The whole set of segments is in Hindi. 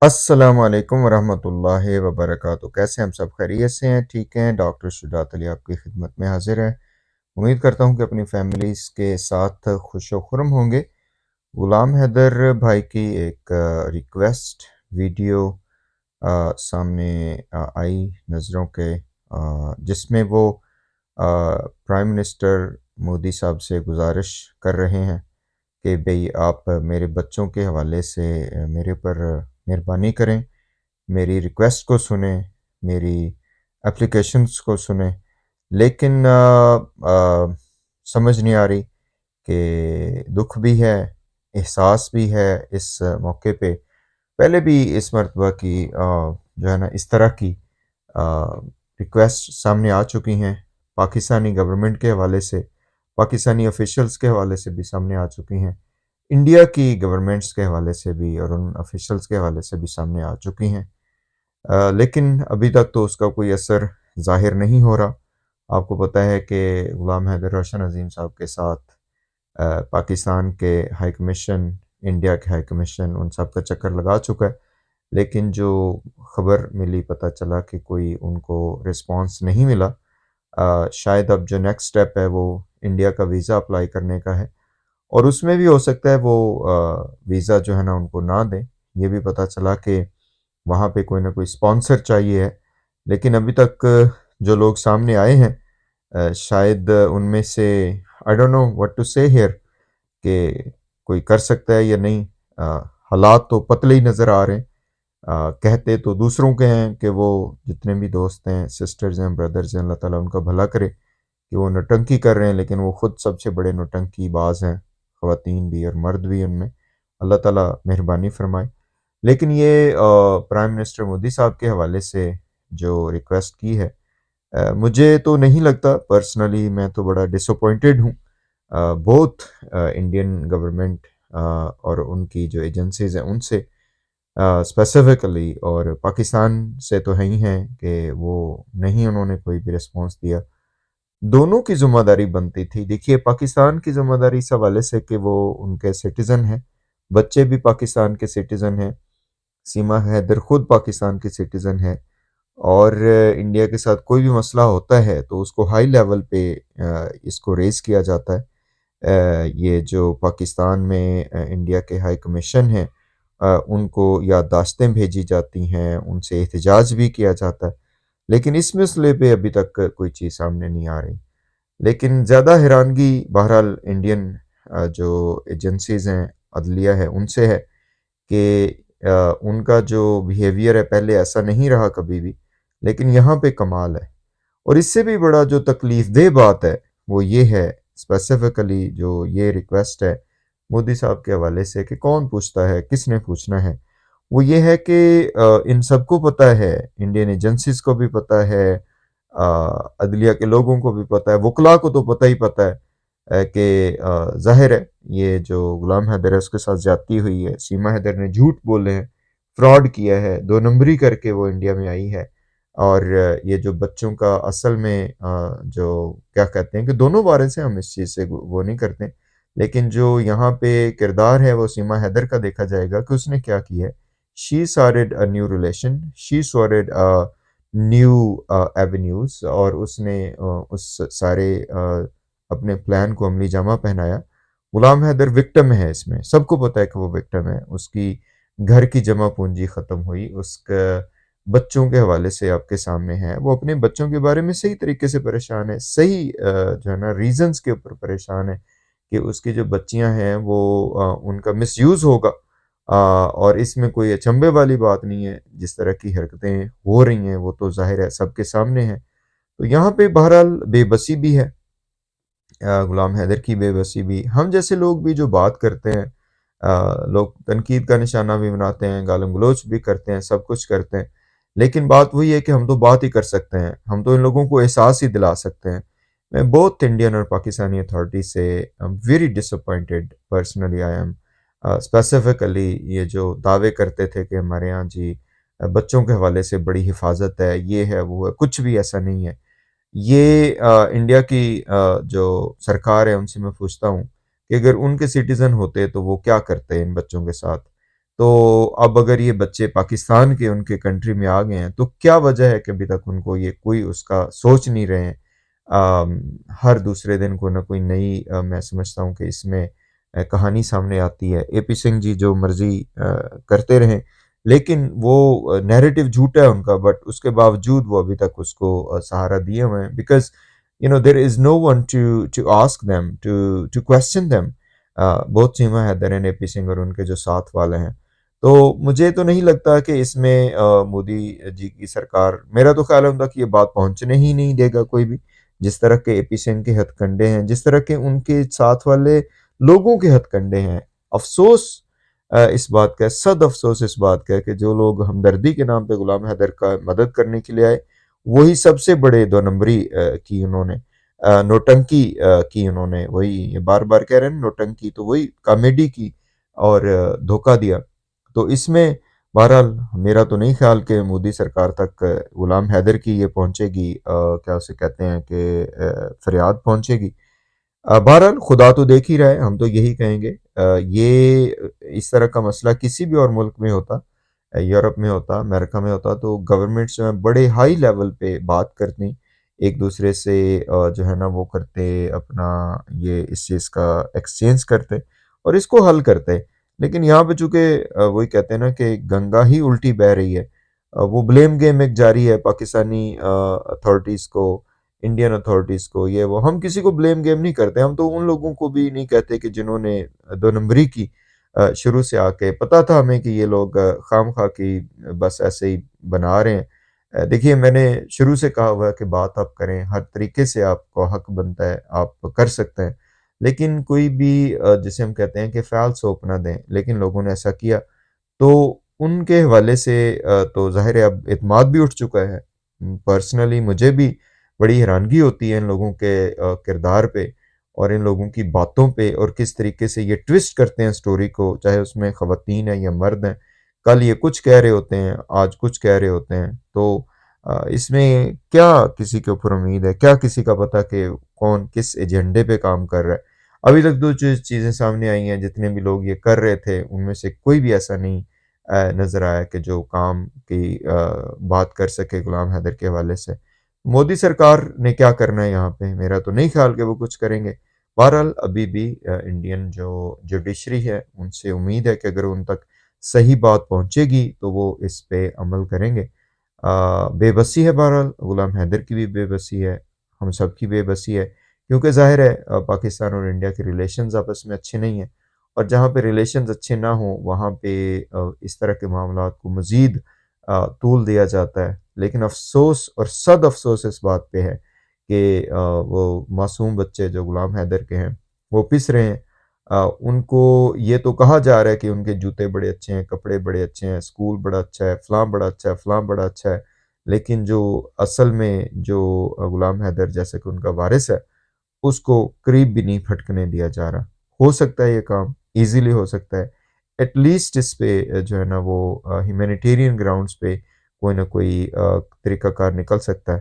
अस्सलामुअलैकुम वरहमतुल्लाहि वबरकातुहू। कैसे हैं हम सब? खैरियत से हैं? ठीक हैं? डॉक्टर शुजात अली आपकी खिदमत में हाजिर है। उम्मीद करता हूँ कि अपनी फैमिलीज़ के साथ खुश व खुर्म होंगे। गुलाम हैदर भाई की एक रिक्वेस्ट वीडियो सामने आई नज़रों के, जिसमें वो प्राइम मिनिस्टर मोदी साहब से गुजारिश कर रहे हैं कि भई आप मेरे बच्चों के हवाले से मेरे ऊपर मेहरबानी करें, मेरी रिक्वेस्ट को सुनें, मेरी एप्लीकेशंस को सुनें। लेकिन समझ नहीं आ रही कि दुःख भी है, एहसास भी है इस मौके पे। पहले भी इस मर्तबा की जो है ना इस तरह की रिक्वेस्ट सामने आ चुकी हैं, पाकिस्तानी गवर्नमेंट के हवाले से, पाकिस्तानी ऑफिशियल्स के हवाले से भी सामने आ चुकी हैं। इंडिया की गवर्नमेंट्स के हवाले से भी और उन ऑफिशियल्स के हवाले से भी सामने आ चुकी हैं। लेकिन अभी तक तो उसका कोई असर ज़ाहिर नहीं हो रहा। आपको पता है कि गुलाम हैदर रोशन अज़ीम साहब के साथ पाकिस्तान के हाई कमीशन, इंडिया के हाई कमीशन, उन सब का चक्कर लगा चुका है। लेकिन जो खबर मिली, पता चला कि कोई उनको रिस्पॉन्स नहीं मिला। शायद अब जो नेक्स्ट स्टेप है वो इंडिया का वीज़ा अप्लाई करने का है, और उसमें भी हो सकता है वो वीज़ा जो है ना उनको ना दें। ये भी पता चला कि वहाँ पे कोई ना कोई स्पॉन्सर चाहिए है। लेकिन अभी तक जो लोग सामने आए हैं, शायद उनमें से I don't know what to say here कि कोई कर सकता है या नहीं। अ, हालात तो पतले ही नज़र आ रहे हैं। कहते तो दूसरों के हैं कि वो जितने भी दोस्त हैं, सिस्टर्स हैं, ब्रदर्स हैं, अल्लाह ताला उनका भला करे, कि वो नौटंकी कर रहे हैं, लेकिन वो खुद सबसे बड़े नौटंकीबाज हैं, ख़वातीन भी और मर्द भी उनमें। अल्लाह ताला मेहरबानी फरमाए। लेकिन ये प्राइम मिनिस्टर मोदी साहब के हवाले से जो रिक्वेस्ट की है, मुझे तो नहीं लगता पर्सनली, मैं तो बड़ा डिसअपॉइंटेड हूँ। बोथ इंडियन गवर्नमेंट और उनकी जो एजेंसीज़ हैं उनसे, स्पेसिफिकली, और पाकिस्तान से तो है ही हैं कि वो नहीं, उन्होंने कोई भी रिस्पॉन्स दिया। दोनों की ज़िम्मेदारी बनती थी। देखिए, पाकिस्तान की ज़िम्मेदारी इस हवाले से कि वो उनके सिटीज़न हैं, बच्चे भी पाकिस्तान के सिटीज़न हैं, सीमा हैदर खुद पाकिस्तान की सिटीज़न है, और इंडिया के साथ कोई भी मसला होता है तो उसको हाई लेवल पे इसको रेज़ किया जाता है। ये जो पाकिस्तान में इंडिया के हाई कमीशन हैं, उनको याददाश्तें भेजी जाती हैं, उनसे एहतजाज भी किया जाता है। लेकिन इस मसले पे अभी तक कोई चीज़ सामने नहीं आ रही। लेकिन ज़्यादा हैरानगी बहरहाल इंडियन जो एजेंसीज़ हैं, अदलिया है, उनसे है कि उनका जो बिहेवियर है पहले ऐसा नहीं रहा कभी भी, लेकिन यहाँ पे कमाल है। और इससे भी बड़ा जो तकलीफ़देह बात है, वो ये है, स्पेसिफ़िकली जो ये रिक्वेस्ट है मोदी साहब के हवाले से कि कौन पूछता है, किसने पूछना है? वो ये है कि इन सबको पता है, इंडियन एजेंसीज़ को भी पता है, अदलिया के लोगों को भी पता है, वकला को तो पता ही पता है कि ज़ाहिर है ये जो गुलाम हैदर है उसके साथ ज़्यादती हुई है, सीमा हैदर ने झूठ बोले हैं, फ्रॉड किया है, दो नंबरी करके वो इंडिया में आई है। और ये जो बच्चों का असल में जो क्या कहते हैं कि दोनों बारे से हम इस चीज़ से वो नहीं करते, लेकिन जो यहाँ पे किरदार है वो सीमा हैदर का देखा जाएगा कि उसने क्या किया है। She started a new relation, she started new avenues, और उसने उस सारे अपने प्लान को अमली जामा पहनाया। गुलाम हैदर विक्टिम है इसमें, सबको पता है कि वो विक्टिम है। उसकी घर की जमा पूंजी ख़त्म हुई, उसका बच्चों के हवाले से आपके सामने है। वो अपने बच्चों के बारे में सही तरीके से परेशान है, सही जो है ना रीज़न्स के ऊपर परेशान है कि उसकी जो बच्चियाँ हैं वो उनका मिसयूज़ होगा। और इसमें कोई अचंभे वाली बात नहीं है, जिस तरह की हरकतें हो रही हैं वो तो ज़ाहिर है सबके सामने है। तो यहाँ पे बहरहाल बेबसी भी है, गुलाम हैदर की बेबसी भी। हम जैसे लोग भी जो बात करते हैं, लोग तनकीद का निशाना भी बनाते हैं, गालिम-गलौच भी करते हैं, सब कुछ करते हैं। लेकिन बात वही है कि हम तो बात ही कर सकते हैं, हम तो इन लोगों को एहसास ही दिला सकते हैं। मैं बोथ इंडियन और पाकिस्तानी अथॉरिटीज़ से I am very disappointed, personally I am. Specifically ये जो दावे करते थे कि हमारे यहाँ जी बच्चों के हवाले से बड़ी हिफाज़त है, ये है, वो है, कुछ भी ऐसा नहीं है। ये इंडिया की जो सरकार है उनसे मैं पूछता हूँ कि अगर उनके सिटीज़न होते तो वो क्या करते इन बच्चों के साथ? तो अब अगर ये बच्चे पाकिस्तान के उनके कंट्री में आ गए हैं, तो क्या वजह है कि अभी तक उनको ये कोई उसका सोच नहीं रहे हैं। हर दूसरे दिन कोई ना कोई नई मैं समझता हूँ कि इसमें कहानी सामने आती है। एपी सिंह जी जो मर्जी करते रहें, लेकिन वो नैरेटिव झूठा है उनका, बट उसके बावजूद वो अभी तक उसको सहारा दिए हुए हैं, because there is no one to to ask them, to to question them. Both Seema Haider and AP Singh और उनके जो साथ वाले हैं। तो मुझे तो नहीं लगता कि इसमें मोदी जी की सरकार, मेरा तो ख्याल होता कि ये बात पहुंचने ही नहीं देगा कोई भी। जिस तरह के एपी सिंह के हथकंडे हैं, जिस तरह के उनके साथ वाले लोगों के हथकंडे हैं, अफसोस इस बात का, सद अफसोस इस बात का कि जो लोग हमदर्दी के नाम पे गुलाम हैदर का मदद करने के लिए आए, वही सबसे बड़े दो नंबरी की उन्होंने, नोटंकी की उन्होंने, वही बार बार कह रहे हैं नोटंकी, तो वही कॉमेडी की और धोखा दिया। तो इसमें बहरहाल मेरा तो नहीं ख्याल कि मोदी सरकार तक गुलाम हैदर की ये पहुंचेगी, क्या उसे कहते हैं कि फरियाद पहुंचेगी। बहरहाल खुदा तो देख ही रहा है, हम तो यही कहेंगे। ये इस तरह का मसला किसी भी और मुल्क में होता, यूरोप में होता, अमेरिका में होता, तो गवर्नमेंट्स जो है बड़े हाई लेवल पे बात करती, एक दूसरे से जो है ना वो करते, अपना ये इस चीज़ का एक्सचेंज करते और इसको हल करते। लेकिन यहाँ पे चूंकि वही कहते हैं ना कि गंगा ही उल्टी बह रही है, वो ब्लेम गेम एक जारी है पाकिस्तानी अथॉरिटीज़ को, इंडियन अथॉरिटीज़ को, ये वो। हम किसी को ब्लेम गेम नहीं करते, हम तो उन लोगों को भी नहीं कहते कि जिन्होंने दो नंबरी की शुरू से आके, पता था हमें कि ये लोग खाम खा की बस ऐसे ही बना रहे हैं। देखिए मैंने शुरू से कहा हुआ है कि बात आप करें, हर तरीके से आपको हक बनता है, आप कर सकते हैं, लेकिन कोई भी जिसे हम कहते हैं कि फ़ाल सौंप ना दें। लेकिन लोगों ने ऐसा किया, तो उनके हवाले से तो ज़ाहिर है अब एतमाद भी उठ चुका है। पर्सनली मुझे भी बड़ी हैरानगी होती है इन लोगों के किरदार पे और इन लोगों की बातों पे, और किस तरीके से ये ट्विस्ट करते हैं स्टोरी को, चाहे उसमें ख़वातीन हैं या मर्द हैं। कल ये कुछ कह रहे होते हैं, आज कुछ कह रहे होते हैं। तो इसमें क्या किसी के ऊपर उम्मीद है? क्या किसी का पता कि कौन किस एजेंडे पे काम कर रहा है? अभी तक 2 चीज़ें सामने आई हैं, जितने भी लोग ये कर रहे थे, उनमें से कोई भी ऐसा नहीं नज़र आया कि जो काम की बात कर सके गुलाम हैदर के हवाले से। मोदी सरकार ने क्या करना है यहाँ पे? मेरा तो नहीं ख्याल कि वो कुछ करेंगे। बहरहाल अभी भी इंडियन जो जुडिशरी है, उनसे उम्मीद है कि अगर उन तक सही बात पहुँचेगी, तो वो इस पे अमल करेंगे। बेबसी है बहरहाल, गुलाम हैदर की भी बेबसी है, हम सब की बेबसी है, क्योंकि ज़ाहिर है पाकिस्तान और इंडिया के रिलेशंस आपस में अच्छे नहीं हैं, और जहाँ पे रिलेशंस अच्छे ना हों, वहाँ पे इस तरह के मामलात को मज़ीद तूल दिया जाता है। लेकिन अफ़सोस और सद अफ़सोस इस बात पे है कि वो मासूम बच्चे जो गुलाम हैदर के हैं, वो पिस रहे हैं। उनको ये तो कहा जा रहा है कि उनके जूते बड़े अच्छे हैं, कपड़े बड़े अच्छे हैं, स्कूल बड़ा अच्छा है, फलाँ बड़ा अच्छा है, फलाँ बड़ा अच्छा है। लेकिन जो असल में जो गुलाम हैदर जैसे कि उनका वारिस है, उसको करीब भी नहीं फटकने दिया जा रहा। हो सकता है ये काम ईज़िली हो सकता है। एटलीस्ट इस पे जो है ना वो ह्यूमैनिटेरियन ग्राउंड्स पे कोई ना कोई तरीक़ाकार निकल सकता है।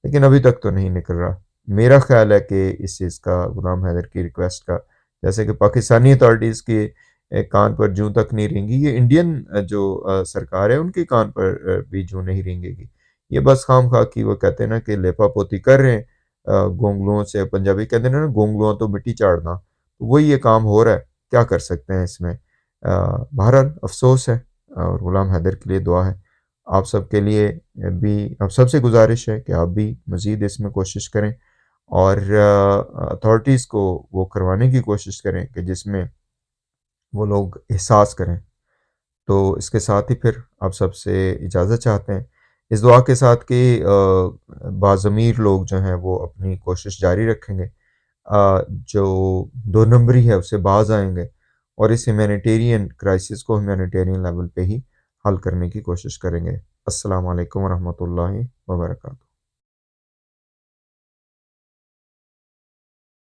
लेकिन अभी तक तो नहीं निकल रहा। मेरा ख़्याल है कि इस चीज़ का, गुलाम हैदर की रिक्वेस्ट का, जैसे कि पाकिस्तानी अथॉरिटीज़ के कान पर जूँ तक नहीं रेंगी, ये इंडियन जो सरकार है उनके कान पर भी जूँ नहीं रेंगेगी। ये बस खामखा की वो कहते हैं ना कि लेपा-पोती कर रहे हैं गोंगलुओं से, पंजाबी कहते हैं ना गोंगलुओं तो मिट्टी चाड़ना, तो वही ये काम हो रहा है, क्या कर सकते हैं इसमें। बहरहाल अफ़सोस है और गुलाम हैदर के लिए दुआ है। आप सबके लिए भी, आप सबसे गुज़ारिश है कि आप भी मज़ीद इसमें कोशिश करें और अथॉरिटीज़ को वो करवाने की कोशिश करें कि जिसमें वो लोग एहसास करें। तो इसके साथ ही फिर आप सबसे इजाज़त चाहते हैं। इस दुआ के साथ कि बाज़मीर लोग जो हैं वो अपनी कोशिश जारी रखेंगे। जो दो नंबरी है उससे बाज़ आएँगे और इस ह्यूमैनिटेरियन क्राइसिस को ह्यूमैनिटेरियन लेवल पे ही हल करने की कोशिश करेंगे। अस्सलाम वालेकुम व रहमतुल्लाहि व बरकातहू।